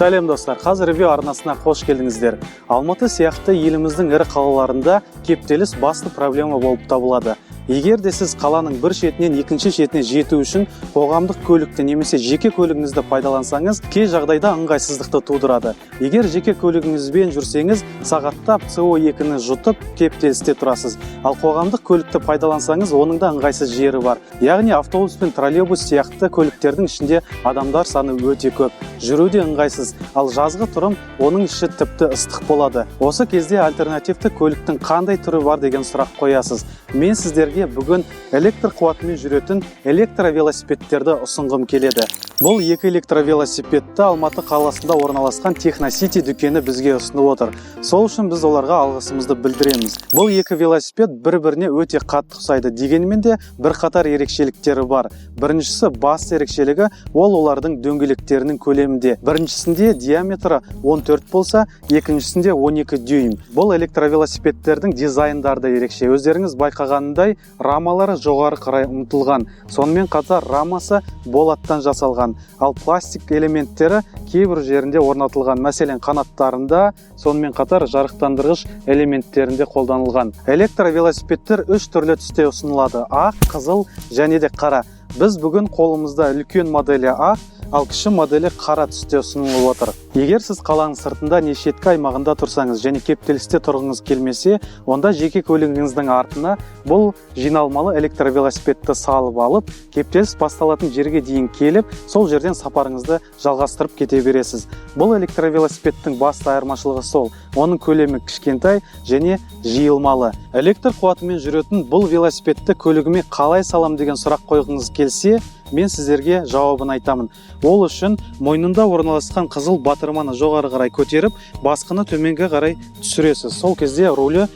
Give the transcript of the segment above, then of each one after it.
Сәлем достар, қазір ревью арнасына қош келдіңіздер. Алматы сияқты еліміздің ірі қалаларында кептеліс басты проблема болып табылады. Егер де сіз қаланың бір шетінен екінші шетіне жету үшін қоғамдық көлікті немесе жеке көлігіңізді пайдалансаңыз, кей жағдайда ыңғайсыздықты тудырады. Егер жеке көлігіңізбен жүрсеңіз, сағаттап CO2-ні жұтып кептелісте тұрасыз. Ал қоғамдық көлікті пайдалансаңыз, оның да ыңғайсыз жері бар. Яғни автобус пен троллейбус сияқты көліктердің ішінде адамдар саны өте көп. Жүруде ыңғайсыз, ал жазғы тұрым оның іші тіпті ыстық болады. Осы кезде альтернативті көліктің қандай түрі бар деген сұрақ қоясыз. Мен сіздерге бүгін электр қуатымен жүретін электровелосипедтерді ұсынғым келеді. Бұл екі электровелосипедті Алматы қаласында орналасқан Техносити дүкені бізге ұсынып отыр. Сол үшін біз оларға алғысымызды білдіреміз. Бұл екі велосипед бір-біріне өте қатты ұқсайды, дегенмен де бірқатар ерекшеліктері бар. Біріншісі, басты ерекшелігі ол олардың дөңгелектерінің көлемінде. Біріншісінде диаметрі 14 болса, екіншісінде 12 дюйм. Бұл электровелосипедтердің дизайндары да ерекше. Өздеріңіз байқағанындай, рамалары жоғары қарай ұмтылған. Сонымен қатар рамасы болаттан жасалған, ал пластик элементтері кейбір жерінде орнатылған. Мәселен, қанаттарында, сонымен қатар жарықтандырғыш элементтерінде қолданылған. Электровелосипедтер 3 түрлі түсте ұсынылады: ақ, қызыл және де қара. Біз бүгін қолымызда үлкен моделі ақ, ал кіші моделі қара түсте ұсынылып отыр. Егер сіз қаланың сыртында не шеткі аймағында тұрсаңыз және кептелісте тұрғыңыз келмесе, онда жеке көлігіңіздің артына бұл жиналмалы электровелосипедті салып алып, кептеліс басталатын жерге дейін келіп, сол жерден сапарыңызды жалғастырып кете бересіз. Бұл электровелосипедтің басты айырмашылығы сол: оның көлемі кішкентай және жиылмалы. Электр қуатымен жүретін бұл велосипедті көлігіме қалай салам деген сұрақ қойғыңыз келсе, мен сіздерге жауабын айтамын. Ол үшін мойнында орналасқан қызыл батырманы жоғары қарай көтеріп, басқыны төменге қарай түсіресіз. Сол кезде рулі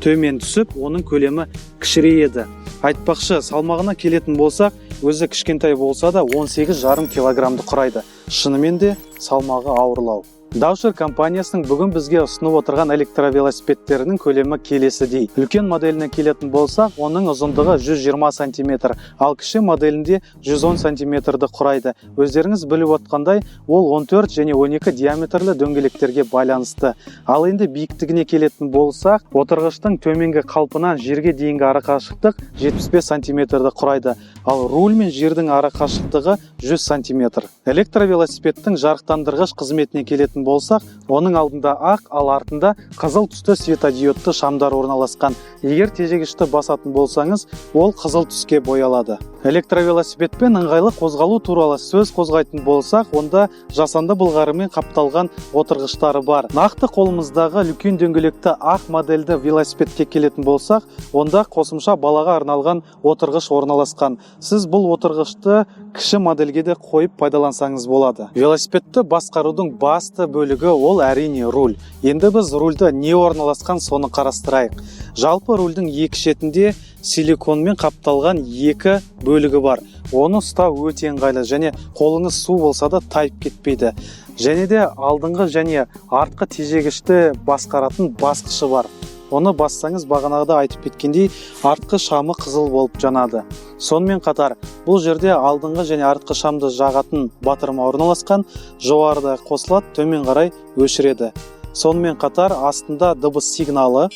төмен түсіп, оның көлемі кішірейеді. Айтпақшы, салмағына келетін болсақ, өзі кішкентай болса да 18,5 килограммды құрайды. Шынымен де салмағы ауырлау. Даушер компаниясының бүгін бізге ұсынып отырған электровелосипедтерінің көлемі келесідей. Үлкен моделіне келетін болсақ, оның ұзындығы 120 см, ал кіші моделінде 110 см-ді құрайды. Өздеріңіз біліп отқандай, ол 14 және 12 диаметрлі дөңгелектерге байланысты. Ал енді биіктігіне келетін болсақ, отырғыштың төменгі қалпынан жерге дейінгі арақашықтық 75 см-ді құрайды, ал руль мен жердің арақашықтығы 100 см. Электровелосипедтің жарықтандырғыш қызметіне келетін болсақ, оның алдында ақ, ал артында қызыл түсті светодиодты шамдар орналасқан. Егер тежегішті басатын болсаңыз, ол қызыл түске боялады. Электровелосипедпен ыңғайлы қозғалу туралы сөз қозғайтын болсақ, онда жасанды былғарымен қапталған отырғыштары бар. Нақты қолымыздағы үлкен дөңгелекті ақ модельді велосипедке келетін болсақ, онда қосымша балаға арналған отырғыш орналасқан. Сіз бұл отырғышты кіші модельге де қойып пайдалансаңыз болады. Велосипедті басқарудың басты бөлігі ол әрине руль. Енді біз рульді не орналасқан соны қарастырайық. Жалпы рульдің екі шетінде силиконмен қапталған екі бөлігі бар. Оны ұстау өте ыңғайлы және қолыңыз су болса да тайып кетпейді. Және де алдыңғы және артқы тежегішті басқаратын басқышы бар. Оны бассаңыз, бағанағыда айтып кеткендей, артқы шамы қызыл болып жанады. Сонымен қатар, бұл жерде алдыңғы және артқы шамды жағатын батырма орналасқан, жоғарыда қосылады, төмен қарай өшіреді. Сонымен қатар, астында дыбыс сигналы.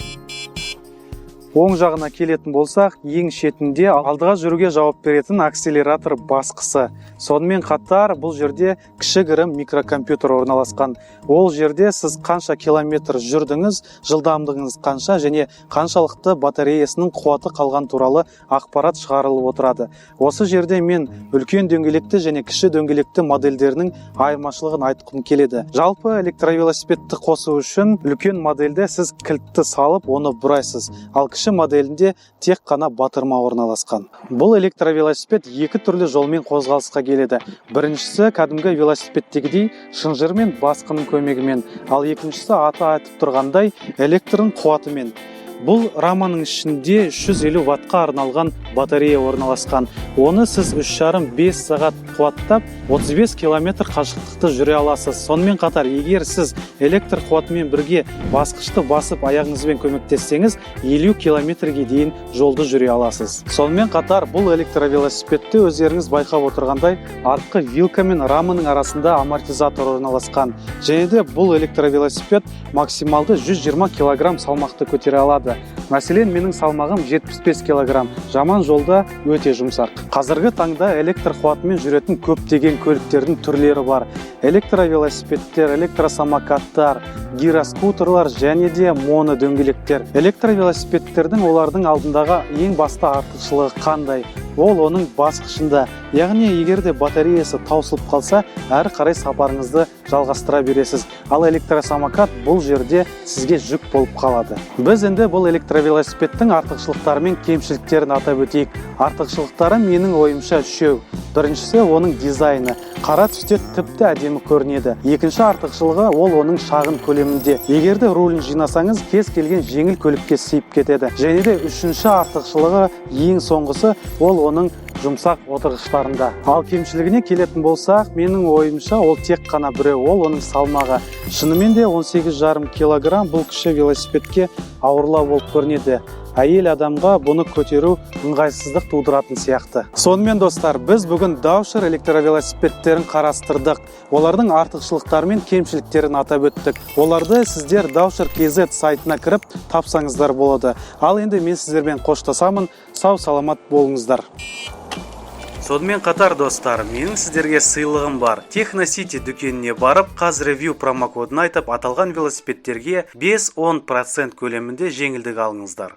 Оң жағына келетін болсақ, ең шетінде алдыға жүруге жауап беретін акселератор басқысы. Сонымен қатар, бұл жерде кішігірім микрокомпьютер орналасқан. Ол жерде сіз қанша километр жүрдіңіз, жылдамдығыңыз қанша және қаншалықты батареясының қуаты қалған туралы ақпарат шығарылып отырады. Осы жерде мен үлкен дөңгелекті және кіші дөңгелекті модельдерінің айырмашылығын айтқым келеді. Жалпы электровелосипедті қосу үшін үлкен модельде сіз кілтті салып, оны бұрайсыз. Ал кіші моделінде тек қана батырма орналасқан. Бұл электровелосипед екі түрлі жолмен қозғалысқа келеді. Біріншісі кәдімгі велосипедтегідей шынжыр мен басқының көмегімен, ал екіншісі аты айтып тұрғандай электрдің қуатымен. Бұл раманың ішінде 350 ваттқа арналған батарея орналасқан. Оны сіз 3,5-5 сағат қуаттап 35 километр қашықтықты жүре аласыз. Сонымен қатар, егер сіз электр қуатымен бірге басқышты басып аяғыңызбен көмектессеңіз, 50 километрге дейін жолды жүре аласыз. Сонымен қатар, бұл электровелосипедте өздеріңіз байқап отырғандай, артқы вилка мен раманың арасында амортизатор орналасқан. Және де бұл электровелосипед максималды 120 килограмм салмақты көтере алады. Мәселен, менің салмағым 75 килограмм. Жаман жолда өте жұмсақ. Қазіргі таңда электр қуатымен жүретін көптеген көліктердің түрлері бар. Электровелосипедтер, электросамокаттар, гироскутерлар және де моно дөңгелектер. Электровелосипедтердің олардың алдындағы ең басты артықшылығы қандай? Ол оның басқышында. Яғни, егер де батареясы таусылып қалса, әрі қарай сапарыңызды жалғастыра бересіз. Ал электросамокат бұл жерде сізге жүк болып қалады. Біз енді бұл электровелосипедтің артықшылықтары мен кемшіліктерін атап өтейік. Артықшылықтары менің ойымша 3. Біріншісі оның дизайны. Қара түсте тіпті әдемі көрінеді. Екінші артықшылығы ол оның шағын көлемінде. Егер де рулін жинасаңыз, кез келген жеңіл көлікке сыйып кетеді. Және де үшінші артықшылығы, ең соңғысы, ол оның жұмсақ отырғыштарында. Ал кемшілігіне келетін болсақ, менің ойымша ол тек қана біреу, ол оның салмағы. Шынымен де 18,5 килограмм бұл кіші велосипедке ауырлау болып көрінеді. Әйел адамға бұны көтеру ыңғайсыздық тудыратын сияқты. Сонымен достар, біз бүгін Даушер электровелосипедтерін қарастырдық. Олардың артықшылықтары мен кемшіліктерін атап өттік. Оларды сіздер Даушер.kz сайтына кіріп тапсаңыздар болады. Ал енді мен сіздермен қоштасамын. Сау саламат болыңыздар. Сонымен қатар достар, менің сіздерге сыйлығым бар. Техносити дүкеніне барып, қазревью промокодын айтып, аталған велосипедтерге 5-10% көлемінде жеңілдік алыңыздар.